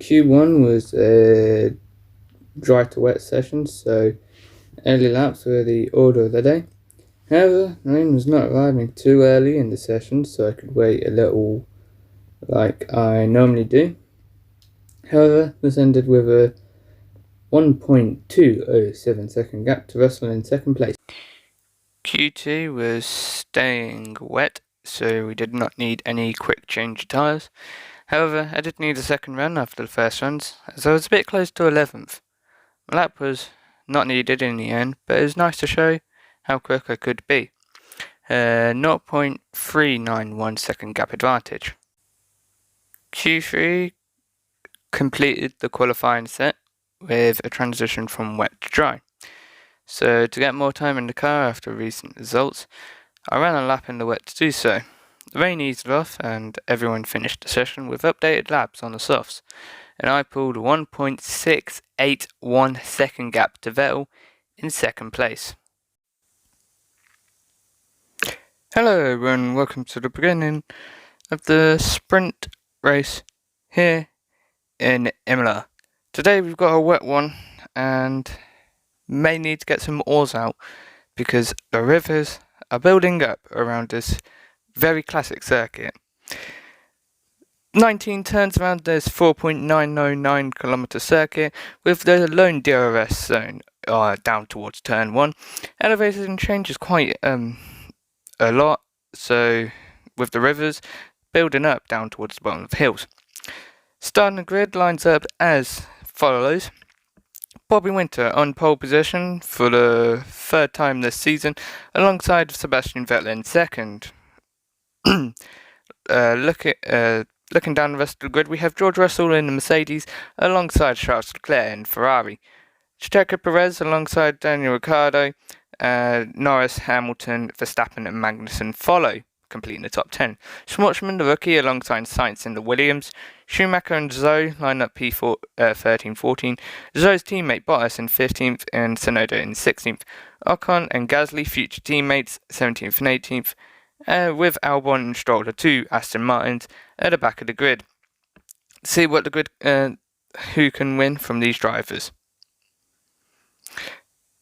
Q1 was a dry to wet session, so early laps were the order of the day. However, rain was not arriving too early in the session, so I could wait a little like I normally do. However, this ended with a 1.207 second gap to Russell in second place. Q2 was staying wet, so we did not need any quick change of tyres. However, I did need a second run after the first runs, as I was a bit close to 11th. My lap was not needed in the end, but it was nice to show how quick I could be. 0.391 second gap advantage. Q3 completed the qualifying set with a transition from wet to dry. So to get more time in the car after recent results, I ran a lap in the wet to do so. The rain eased off and everyone finished the session with updated laps on the softs, and I pulled a 1.681 second gap to Vettel in second place. Hello everyone, welcome to the beginning of the sprint race here in Imola. Today we've got a wet one and may need to get some oars out because the rivers are building up around this very classic circuit. 19 turns around this 4.909 kilometer circuit with the lone DRS zone down towards turn 1. Elevation changes quite a lot, so with the rivers building up down towards the bottom of the hills. Starting the grid lines up as follows. Bobbi Winter on pole position for the third time this season, alongside Sebastian Vettel in second. Looking down the rest of the grid, we have George Russell in the Mercedes, alongside Charles Leclerc in Ferrari. Checo Perez alongside Daniel Ricciardo, Norris, Hamilton, Verstappen and Magnussen follow, completing the top 10. Schwartzman, the rookie, alongside Sainz in the Williams. Schumacher and Zhou line up P4, 13-14. Zhou's teammate Bottas in 15th and Tsunoda in 16th. Ocon and Gasly, future teammates, 17th and 18th. With Albon and Stroll, the two Aston Martins, at the back of the grid. See what the grid, who can win from these drivers.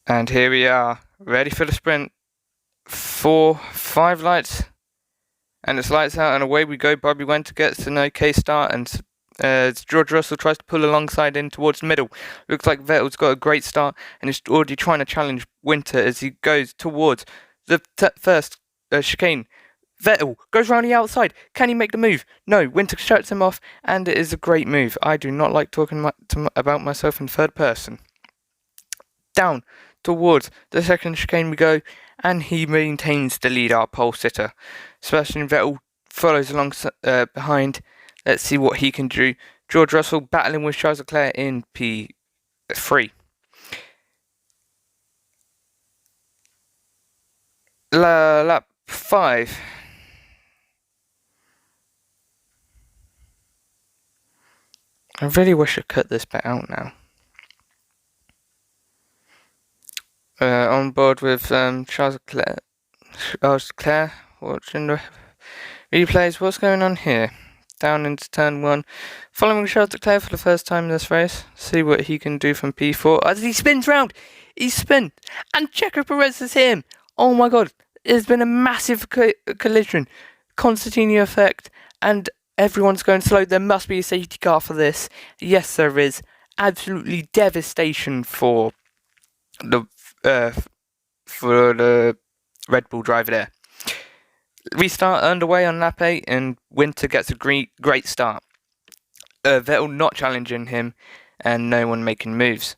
And here we are, ready for the sprint. 5 lights, and it's lights out, and away we go. Bobbi Winter gets an okay start, and George Russell tries to pull alongside in towards the middle. Looks like Vettel's got a great start, and is already trying to challenge Winter as he goes towards the first chicane. Vettel goes round the outside. Can he make the move? No, Winter shuts him off, and it is a great move. I do not like talking about myself in third person. Down towards the second chicane we go, and he maintains the lead, our pole sitter. Sebastian Vettel follows along behind. Let's see what he can do. George Russell battling with Charles Leclerc in P3. Lap 5. I really wish I cut this bit out now. On board with Charles Leclerc watching the replays. What's going on here? Down into turn 1. Following Charles Leclerc for the first time in this race. See what he can do from P4. As he spins round! He spins! And Checo Perez is him! Oh my god! There's been a massive collision. Concertina effect. And everyone's going slow. There must be a safety car for this. Yes, there is. Absolutely devastation for the Red Bull driver there. Restart underway on lap 8, and Winter gets a great start. Vettel not challenging him, and no one making moves.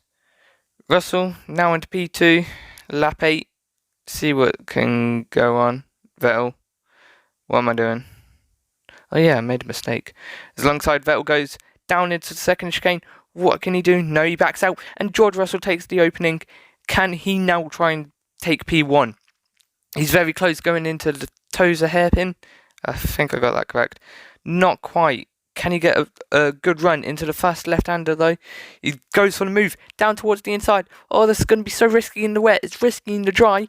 Russell now into P2, lap 8. See what can go on. Vettel, what am I doing? Oh yeah, I made a mistake. As alongside Vettel goes down into the second chicane. What can he do? No, he backs out, and George Russell takes the opening. Can he now try and take P1? He's very close going into the Tozer hairpin. I think I got that correct. Not quite. Can he get a good run into the fast left-hander though? He goes for the move down towards the inside. Oh, this is going to be so risky in the wet. It's risky in the dry.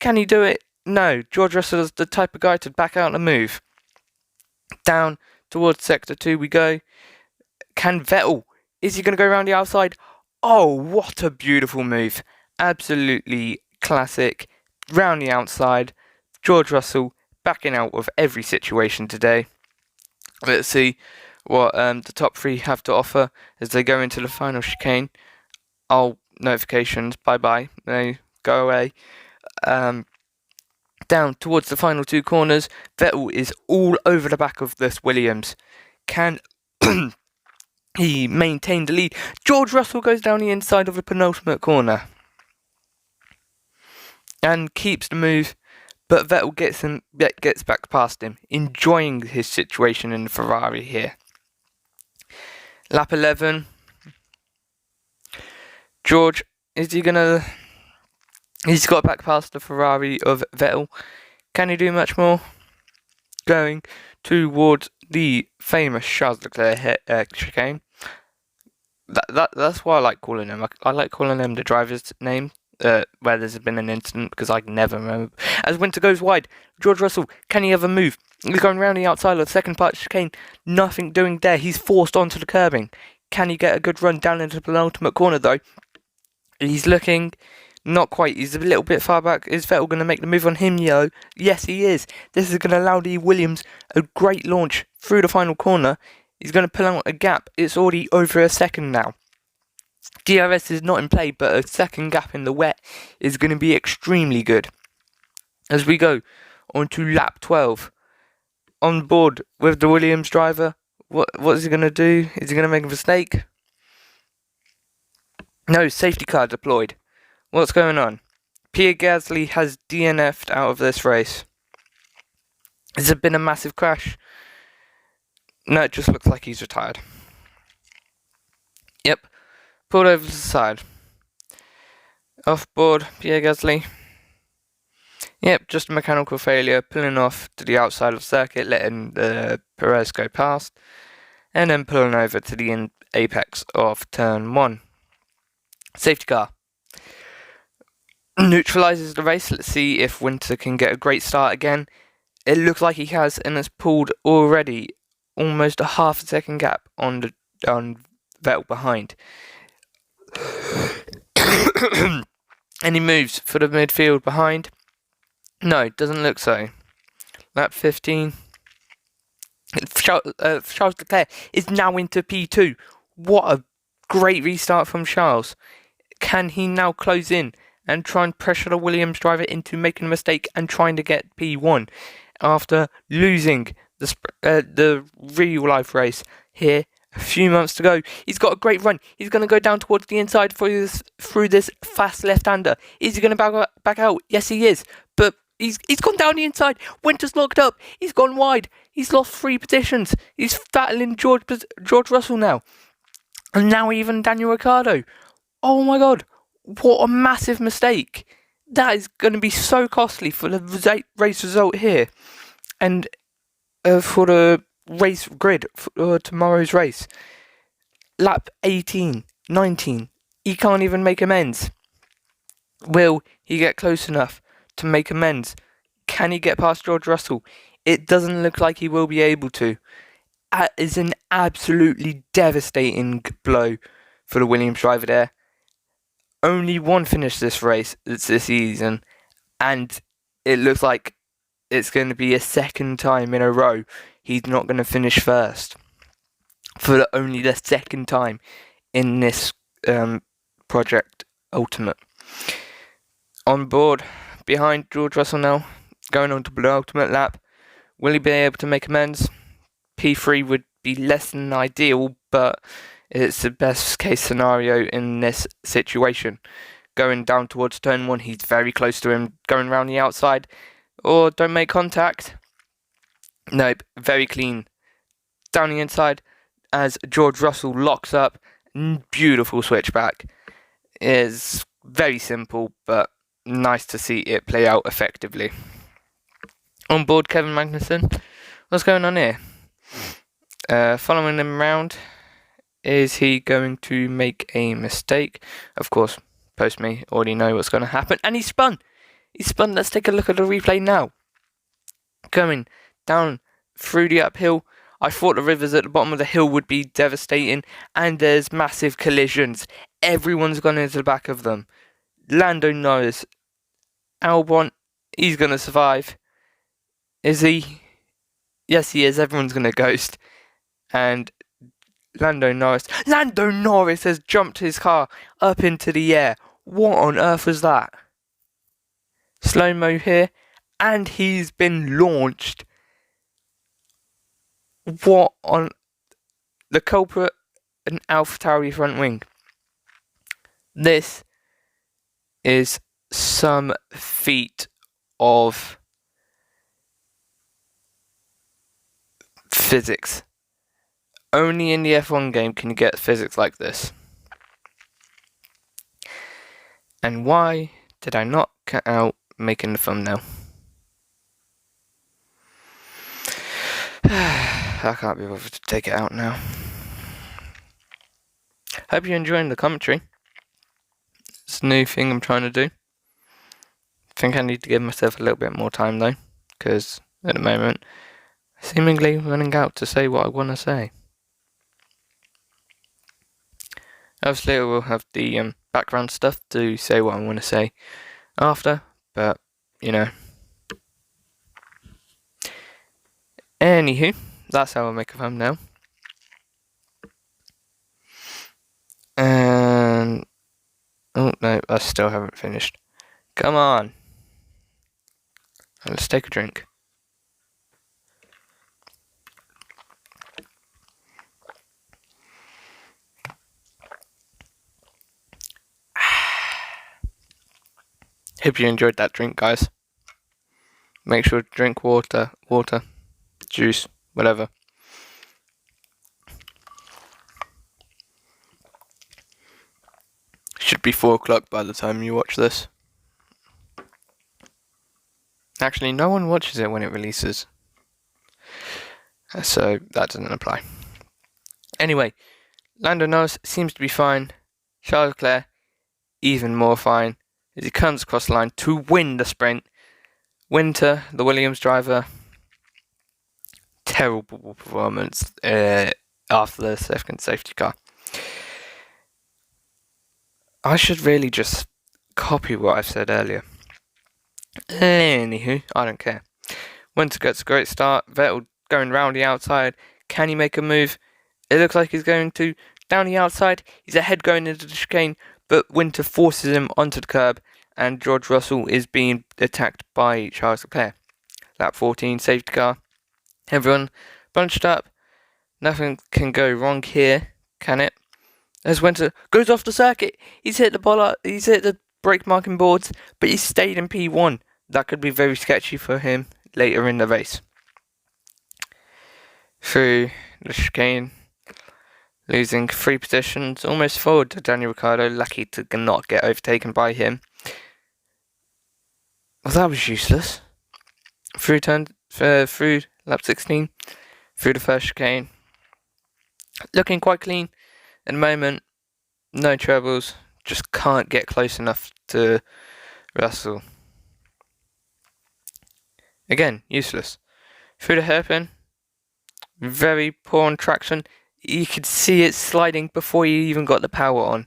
Can he do it? No. George Russell is the type of guy to back out and move. Down towards sector 2 we go. Can Vettel? Is he going to go around the outside? Oh, what a beautiful move. Absolutely classic. Round the outside. George Russell backing out of every situation today. Let's see what the top three have to offer as they go into the final chicane. Oh, notifications. Bye-bye. No, go away. Down towards the final two corners. Vettel is all over the back of this Williams. Can he maintain the lead? George Russell goes down the inside of the penultimate corner and keeps the move, but Vettel gets back past him, enjoying his situation in the Ferrari here. Lap 11. George, is he gonna... He's got back past the Ferrari of Vettel. Can he do much more? Going towards the famous Charles Leclerc chicane. That's why I like calling him. I like calling him the driver's name where there's been an incident, because I can never remember. As Winter goes wide, George Russell, can he ever move? He's going round the outside of the second part of the chicane. Nothing doing there. He's forced onto the curbing. Can he get a good run down into the penultimate corner though? He's looking... Not quite. He's a little bit far back. Is Vettel going to make the move on him, yo? Yes, he is. This is going to allow the Williams a great launch through the final corner. He's going to pull out a gap. It's already over a second now. DRS is not in play, but a second gap in the wet is going to be extremely good. As we go on to lap 12. On board with the Williams driver. What is he going to do? Is he going to make a mistake? No, safety car deployed. What's going on? Pierre Gasly has DNF'd out of this race. Has it been a massive crash? No, it just looks like he's retired. Yep. Pulled over to the side. Off board, Pierre Gasly. Yep, just a mechanical failure. Pulling off to the outside of the circuit, letting Perez go past. And then pulling over to the apex of turn 1. Safety car. Neutralizes the race. Let's see if Winter can get a great start again. It looks like he has, and has pulled already almost a half a second gap on Vettel behind. And he moves for the midfield behind. No, doesn't look so. Lap 15. Charles Leclerc is now into P2. What a great restart from Charles. Can he now close in and try and pressure the Williams driver into making a mistake and trying to get P1 after losing the real life race here a few months to go? He's got a great run. He's going to go down towards the inside through this fast left-hander. Is he going to back out? Yes, he is. But he's gone down the inside. Winter's locked up. He's gone wide. He's lost 3 positions. He's battling George Russell now. And now even Daniel Ricciardo. Oh my god. What a massive mistake. That is going to be so costly for the race result here. And for the race grid for tomorrow's race. Lap 18, 19. He can't even make amends. Will he get close enough to make amends? Can he get past George Russell? It doesn't look like he will be able to. That is an absolutely devastating blow for the Williams driver there. Only one finish this race this season, and it looks like it's going to be a second time in a row he's not going to finish first for only the second time in this Project Ultimate. On board behind George Russell now, going on to the ultimate lap. Will he be able to make amends? P3 would be less than ideal, but it's the best case scenario in this situation. Going down towards turn 1, he's very close to him. Going around the outside, or don't make contact. Nope, very clean. Down the inside as George Russell locks up. Beautiful switchback. It's very simple, but nice to see it play out effectively. On board Kevin Magnussen. What's going on here? Following him around. Is he going to make a mistake? Of course, post me, already know what's going to happen. And he spun! He spun. Let's take a look at the replay now. Coming down through the uphill. I thought the rivers at the bottom of the hill would be devastating, and there's massive collisions. Everyone's gone into the back of them. Lando Norris, Albon, he's gonna survive. Is he? Yes, he is. Everyone's gonna ghost. And Lando Norris has jumped his car up into the air. What on earth was that? Slow-mo here, and he's been launched. What on... The culprit, an AlphaTauri front wing. This is some feat of physics. Only in the F1 game can you get physics like this. And why did I not cut out making the thumbnail? I can't be bothered to take it out now. Hope you're enjoying the commentary. It's a new thing I'm trying to do. I think I need to give myself a little bit more time though, because at the moment, I'm seemingly running out to say what I want to say. Obviously, I will have the background stuff to say what I want to say after, but you know. Anywho, that's how I make a thumbnail. And oh no, I still haven't finished. Come on, let's take a drink. Hope you enjoyed that drink, guys. Make sure to drink water, juice, whatever. Should be 4 o'clock by the time you watch this. Actually, no one watches it when it releases, so that doesn't apply. Anyway, Lando Norris seems to be fine. Charles Leclerc, even more fine, as he comes across the line to win the sprint. Winter, the Williams driver, terrible performance after the second safety car. I should really just copy what I've said earlier. Anywho, I don't care. Winter gets a great start. Vettel going round the outside. Can he make a move? It looks like he's going to. Down the outside, he's ahead going into the chicane, but Winter forces him onto the curb, and George Russell is being attacked by Charles Leclerc. Lap 14, safety car. Everyone bunched up. Nothing can go wrong here, can it? As Winter goes off the circuit, he's hit the brake marking boards, but he's stayed in P1. That could be very sketchy for him later in the race. Through the chicane, losing 3 positions, almost forward to Daniel Ricciardo, lucky to not get overtaken by him. Well, that was useless. Through lap 16, through the first chicane, looking quite clean at the moment. No troubles, just can't get close enough to Russell. Again, useless. Through the hairpin, very poor on traction. You could see it sliding before you even got the power on.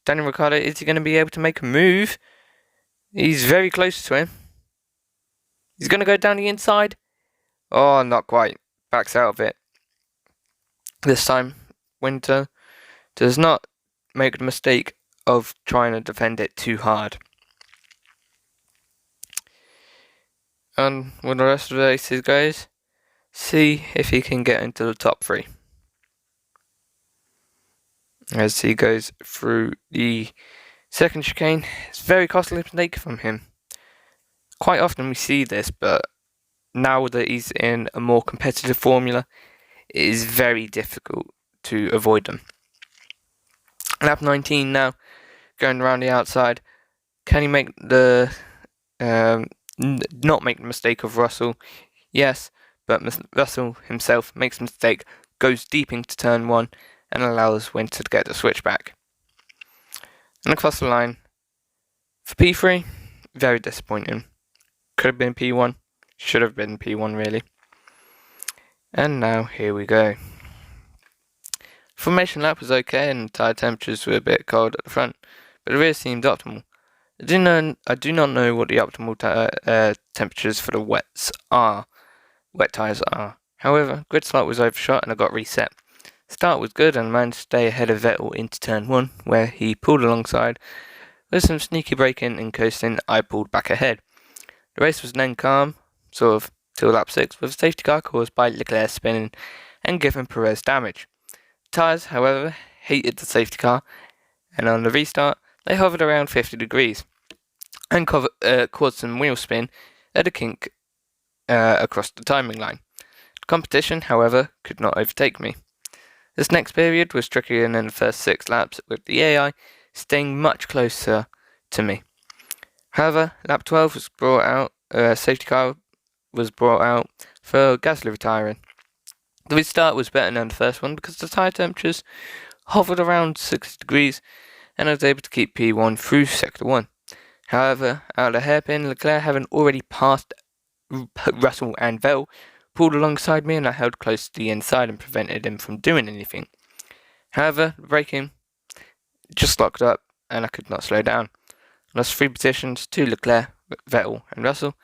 Daniel Ricciardo, is he going to be able to make a move? He's very close to him. He's going to go down the inside. Oh, not quite. Backs out of it. This time, Winter does not make the mistake of trying to defend it too hard. And with the rest of the races goes, see if he can get into the top 3. As he goes through the second chicane, it's a very costly mistake from him. Quite often we see this, but now that he's in a more competitive formula, it is very difficult to avoid them. Lap 19 now, going around the outside. Can he make the not make the mistake of Russell? Yes, but Russell himself makes a mistake, goes deep into turn 1, and allows Winter to get the switch back. And across the line for P3, very disappointing. Could have been P1, should have been P1 really. And now here we go. Formation lap was okay and tyre temperatures were a bit cold at the front, but the rear seemed optimal. I do not know what the optimal temperatures for the wet tyres are. However, grid slot was overshot and I got reset. Start was good and managed to stay ahead of Vettel into turn 1, where he pulled alongside. With some sneaky braking and coasting, I pulled back ahead. The race was then calm, sort of, till lap 6, with a safety car caused by Leclerc spinning and giving Perez damage. Tyres, however, hated the safety car, and on the restart, they hovered around 50 degrees, and caused some wheel spin at a kink across the timing line. The competition, however, could not overtake me. This next period was trickier than the first 6 laps, with the AI staying much closer to me. However, lap 12 was brought out, safety car was brought out for Gasly retiring. The restart was better than the first one because the tyre temperatures hovered around 60 degrees and I was able to keep P1 through Sector 1. However, out of the hairpin, Leclerc, having already passed Russell and Vettel, pulled alongside me and I held close to the inside and prevented him from doing anything. However, the braking just locked up and I could not slow down. Lost 3 positions to Leclerc, Vettel and Russell.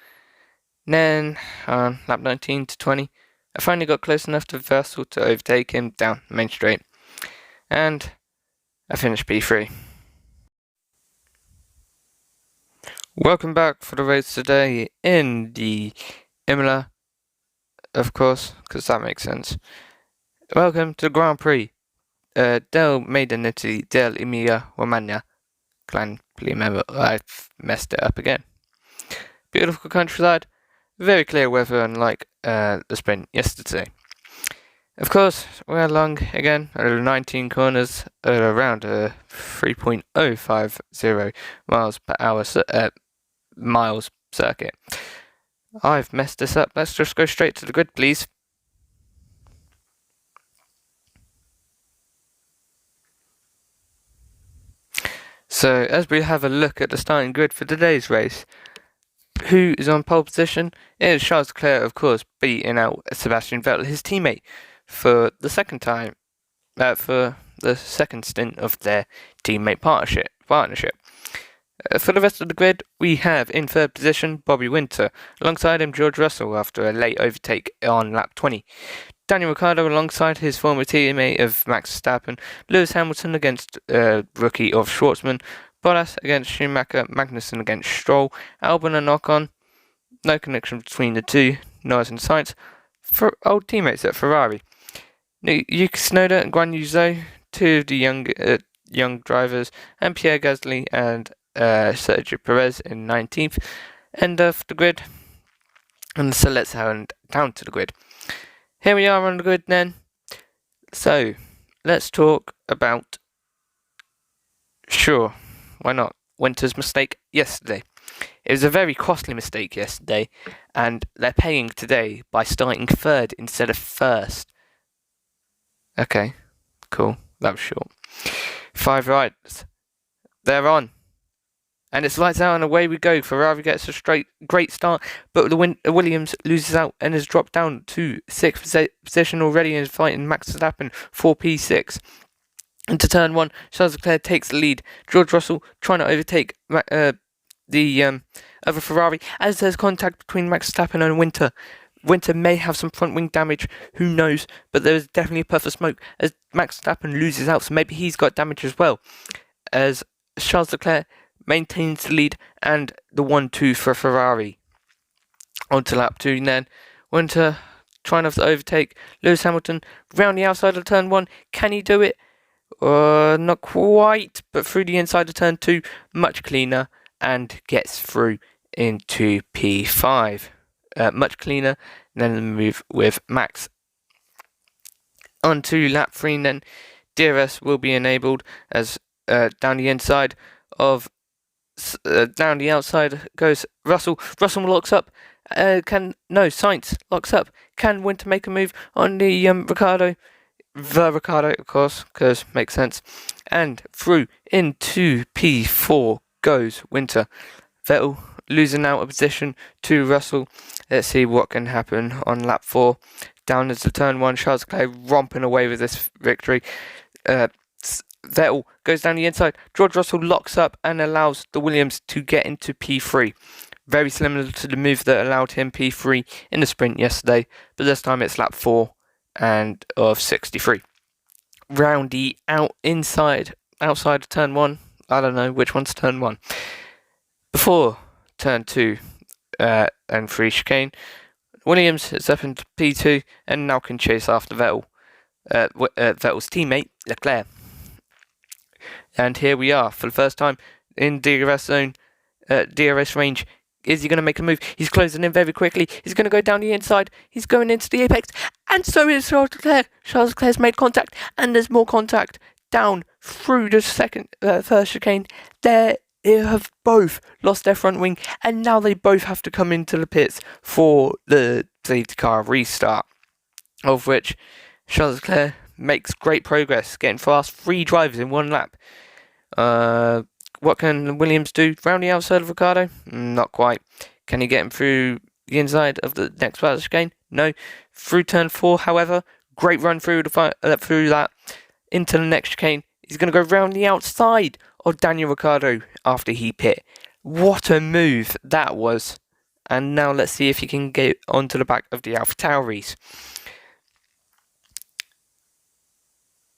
Then, on lap 19 to 20, I finally got close enough to Russell to overtake him down Main Straight. And I finished P3. Welcome back for the race today in the Imola, of course, because that makes sense. Welcome to the Grand Prix del Medianity del Emilia Romagna. Can't remember, I've messed it up again. Beautiful countryside, very clear weather, unlike the sprint yesterday. Of course, we're along again at 19 corners at around 3.050 miles per hour miles circuit. I've messed this up. Let's just go straight to the grid, please. So, as we have a look at the starting grid for today's race, who is on pole position? It is Charles Leclerc, of course, beating out Sebastian Vettel, his teammate, for the second time, for the second stint of their teammate partnership. For the rest of the grid, we have in third position Bobby Winter, alongside him George Russell after a late overtake on lap 20. Daniel Ricciardo alongside his former teammate of Max Verstappen, Lewis Hamilton against rookie of Schwartzman, Bottas against Schumacher, Magnussen against Stroll, Albon and Ocon, no connection between the two, Norris and Sainz, for old teammates at Ferrari. Yuki Tsunoda and Guan Yu Zhou, 2 of the young drivers, and Pierre Gasly and Sergio Perez in 19th, end of the grid. And so let's head down to the grid. Here we are on the grid then. So, let's talk about, sure, why not, Winter's mistake yesterday. It was a very costly mistake yesterday, and they're paying today by starting third instead of first. Okay, cool, that was short. 5 rides. They're on. And it's lights out and away we go. Ferrari gets a great start, but the Williams loses out and has dropped down to 6th position already and is fighting Max Verstappen for P6. Into turn 1, Charles Leclerc takes the lead. George Russell trying to overtake the other Ferrari as there's contact between Max Verstappen and Winter. Winter may have some front wing damage, who knows, but there is definitely a puff of smoke as Max Verstappen loses out, so maybe he's got damage as well. As Charles Leclerc maintains the lead and the 1-2 for Ferrari. On to lap 2 then. Winter trying to overtake Lewis Hamilton round the outside of turn 1. Can he do it? Not quite, but through the inside of turn 2, much cleaner, and gets through into P5. Much cleaner than the move with Max. On to lap 3 then. DRS will be enabled as down the inside of down the outside goes Russell. Russell locks up. Sainz locks up. Can Winter make a move on the Ricciardo? The Ricciardo, of course, because makes sense. And through into P4 goes Winter. Vettel losing out a position to Russell. Let's see what can happen on lap 4. Down into turn 1, Charles Leclerc romping away with this victory. Vettel goes down the inside. George Russell locks up and allows the Williams to get into P3. Very similar to the move that allowed him P3 in the sprint yesterday, but this time it's lap 4 and of 63. Roundy outside of turn 1. I don't know which one's turn 1. Before turn 2 and 3 chicane, Williams is up into P2 and now can chase after Vettel. Vettel's teammate Leclerc. And here we are for the first time in DRS zone, DRS range. Is he going to make a move? He's closing in very quickly. He's going to go down the inside. He's going into the apex. And so is Charles Leclerc. Charles Leclerc's made contact. And there's more contact down through the first chicane. They have both lost their front wing. And now they both have to come into the pits for the safety car restart. Of which Charles Leclerc makes great progress, getting past 3 drivers in 1 lap. What can Williams do? Round the outside of Ricciardo? Not quite. Can he get him through the inside of the next part of the chicane? No. Through turn 4, however, great run through that into the next chicane. He's going to go round the outside of Daniel Ricciardo after he pit. What a move that was. And now let's see if he can get onto the back of the AlphaTauris.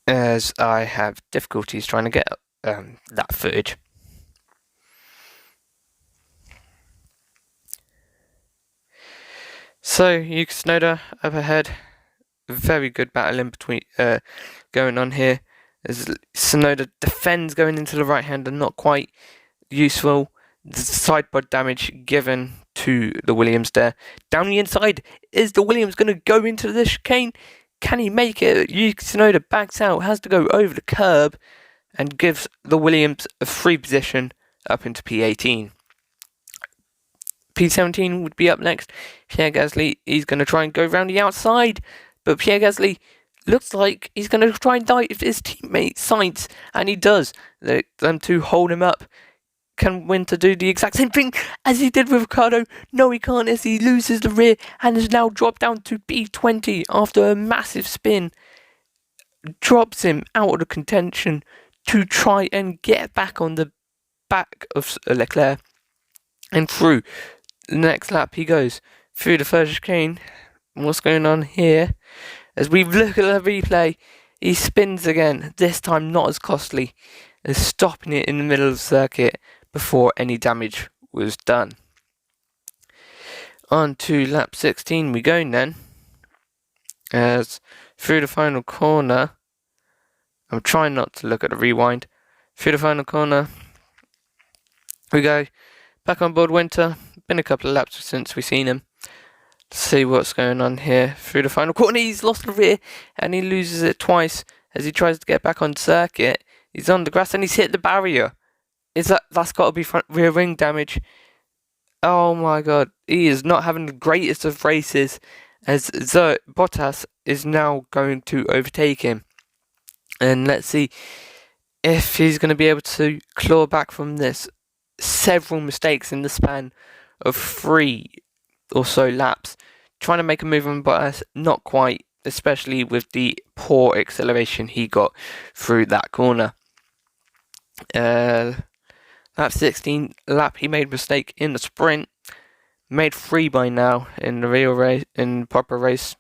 As I have difficulties trying to get that footage. So, Yuki Tsunoda up ahead. Very good battle in between going on here. As Tsunoda defends going into the right hander, not quite useful. The side pod damage given to the Williams there. Down the inside, is the Williams going to go into the chicane? Can he make it? Yuki Tsunoda backs out, has to go over the curb, and gives the Williams a free position up into P18. P17 would be up next. Pierre Gasly, he's going to try and go round the outside, but Pierre Gasly looks like he's going to try and dive his teammate Sainz, and he does. Them two hold him up. Can Winter do the exact same thing as he did with Ricciardo? No, he can't, as he loses the rear and has now dropped down to P20 after a massive spin. Drops him out of the contention to try and get back on the back of Leclerc. And through the next lap he goes through the first chicane. What's going on here? As we look at the replay, he spins again, this time not as costly as stopping it in the middle of the circuit before any damage was done. On to lap 16 we go then. As through the final corner, I'm trying not to look at the rewind. Through the final corner we go. Back on board Winter. Been a couple of laps since we've seen him. Let's see what's going on here. Through the final corner, he's lost the rear and he loses it twice as he tries to get back on circuit. He's on the grass and he's hit the barrier. That's got to be front rear wing damage. Oh my god, he is not having the greatest of races as Bottas is now going to overtake him. And let's see if he's going to be able to claw back from this. Several mistakes in the span of 3 or so laps. Trying to make a move on Bottas, not quite, especially with the poor acceleration he got through that corner. Lap 16 lap, he made a mistake in the sprint. Made 3 by now in the real race, in proper race.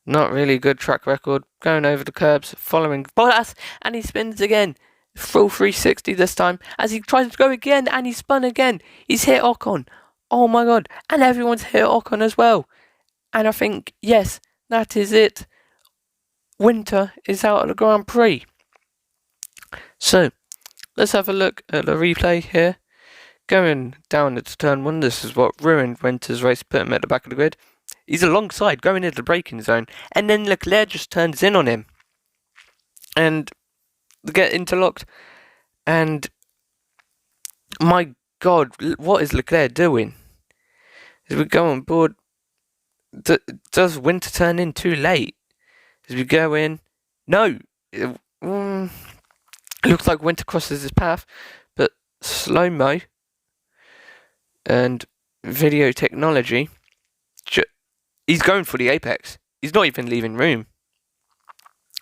Not really good track record. Going over the curbs, following Bottas, and he spins again. Full 360 this time, as he tries to go again, and he spun again. He's hit Ocon. Oh my god. And everyone's hit Ocon as well. And I think, yes, that is it. Winter is out of the Grand Prix. So, let's have a look at the replay here. Going down into turn 1, this is what ruined Winter's race, put him at the back of the grid. He's alongside, going into the braking zone, and then Leclerc just turns in on him. And they get interlocked, and my god, what is Leclerc doing? As we go on board, does Winter turn in too late? As we go in, no, looks like Winter crosses his path, but slow-mo and video technology, he's going for the apex. He's not even leaving room.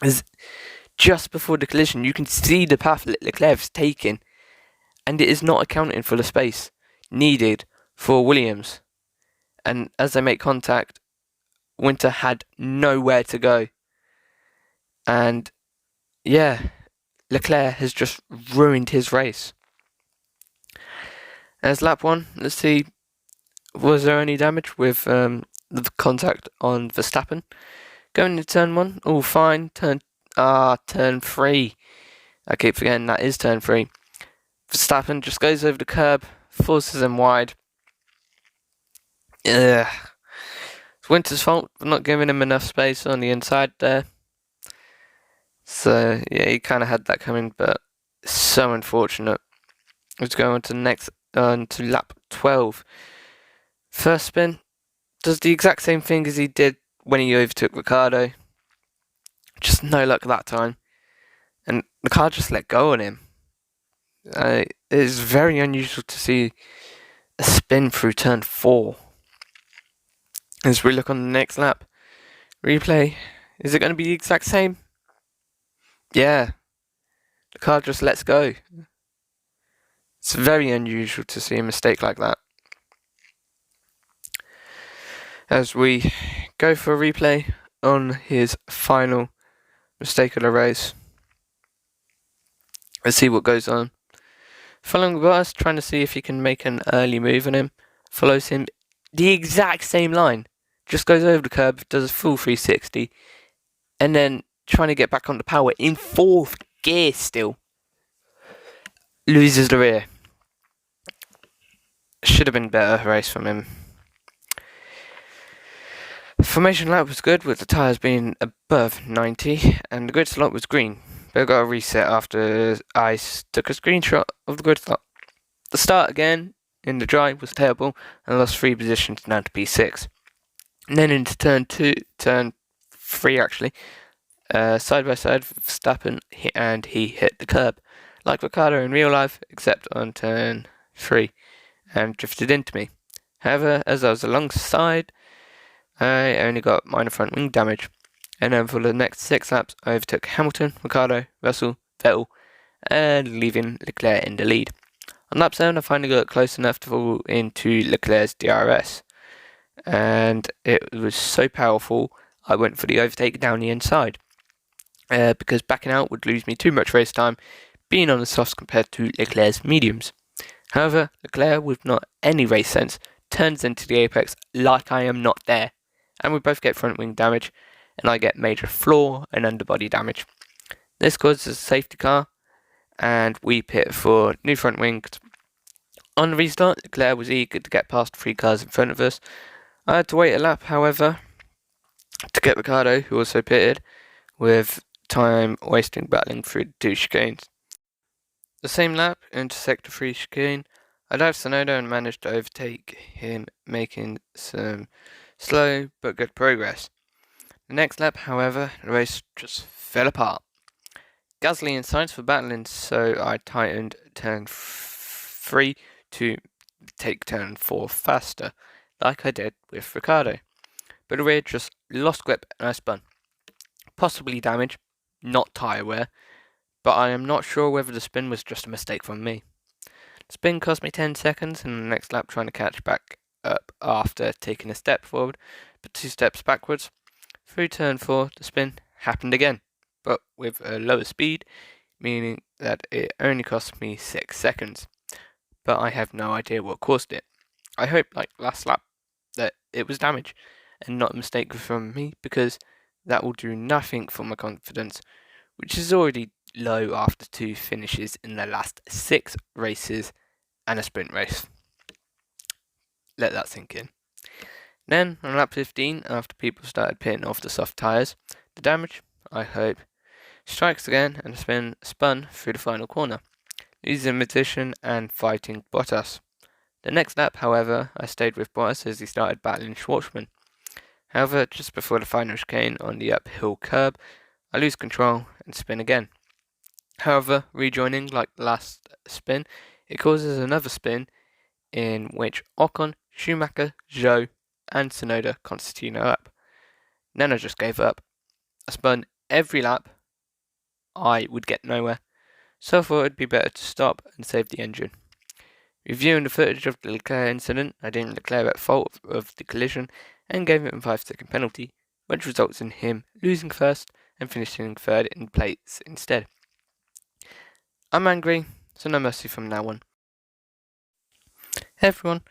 As just before the collision, you can see the path Leclerc's taken, and it is not accounting for the space needed for Williams. And as they make contact, Winter had nowhere to go. And yeah, Leclerc has just ruined his race. As lap 1, let's see, was there any damage with the contact on Verstappen? Going into turn 1, all fine. Turn 3. I keep forgetting that is turn 3. Verstappen just goes over the curb, forces him wide. It's Winter's fault for not giving him enough space on the inside there. So yeah, he kind of had that coming, but so unfortunate. Let's go on to the next, to lap 12. First spin, does the exact same thing as he did when he overtook Ricciardo. Just no luck that time. And the car just let go on him. It is very unusual to see a spin through turn 4. As we look on the next lap, replay, is it going to be the exact same? Yeah, the car just lets go. It's very unusual to see a mistake like that. As we go for a replay on his final mistake of the race. Let's see what goes on. Following Bottas, trying to see if he can make an early move on him. Follows him the exact same line. Just goes over the curb, does a full 360. And then trying to get back on the power in 4th gear still. Loses the rear. Should have been better race from him. Formation lap was good with the tyres being above 90 and the grid slot was green. But I got a reset after I took a screenshot of the grid slot. The start again in the dry was terrible and lost 3 positions down to P6. And then into turn 3 actually, side by side with Verstappen, and he hit the curb. Like Ricciardo in real life, except on turn 3, and drifted into me. However, as I was alongside, I only got minor front wing damage. And then for the next 6 laps, I overtook Hamilton, Ricciardo, Russell, Vettel, and leaving Leclerc in the lead. On lap 7, I finally got close enough to fall into Leclerc's DRS. And it was so powerful, I went for the overtake down the inside. Because backing out would lose me too much race time, being on the softs compared to Leclerc's mediums. However, Leclerc, with not any race sense, turns into the apex like I am not there. And we both get front wing damage, and I get major floor and underbody damage. This causes a safety car, and we pit for new front wings. On the restart, Leclerc was eager to get past 3 cars in front of us. I had to wait a lap, however, to get Ricciardo, who also pitted, with time wasting battling through the 2 chicanes. The same lap, into sector 3 chicane, I dived Tsunoda and managed to overtake him, making some slow but good progress. The next lap, however, the race just fell apart. Gasly and Sainz were battling, so I tightened turn 3 to take turn 4 faster, like I did with Ricciardo. But the rear just lost grip and I spun. Possibly damage, not tyre wear, but I am not sure whether the spin was just a mistake from me. The spin cost me 10 seconds, and the next lap trying to catch back up after taking a step forward, but 2 steps backwards. Through turn 4, the spin happened again, but with a lower speed, meaning that it only cost me 6 seconds. But I have no idea what caused it. I hope, like last lap, that it was damage and not a mistake from me, because that will do nothing for my confidence, which is already low after 2 finishes in the last 6 races and a sprint race. Let that sink in. Then, on lap 15, after people started pitting off the soft tyres, the damage, I hope, strikes again and the spun through the final corner, losing position and fighting Bottas. The next lap, however, I stayed with Bottas as he started battling Schwartzman. However, just before the final chicane on the uphill curb, I lose control and spin again. However, rejoining like the last spin, it causes another spin in which Ocon, Schumacher, Zhou, and Tsunoda concertina up. Then I just gave up. I spun every lap. I would get nowhere, so I thought it'd be better to stop and save the engine. Reviewing the footage of the Leclerc incident, I deemed Leclerc at fault of the collision and gave him a 5-second penalty, which results in him losing first and finishing third in place instead. I'm angry, so no mercy from now on. Hey everyone,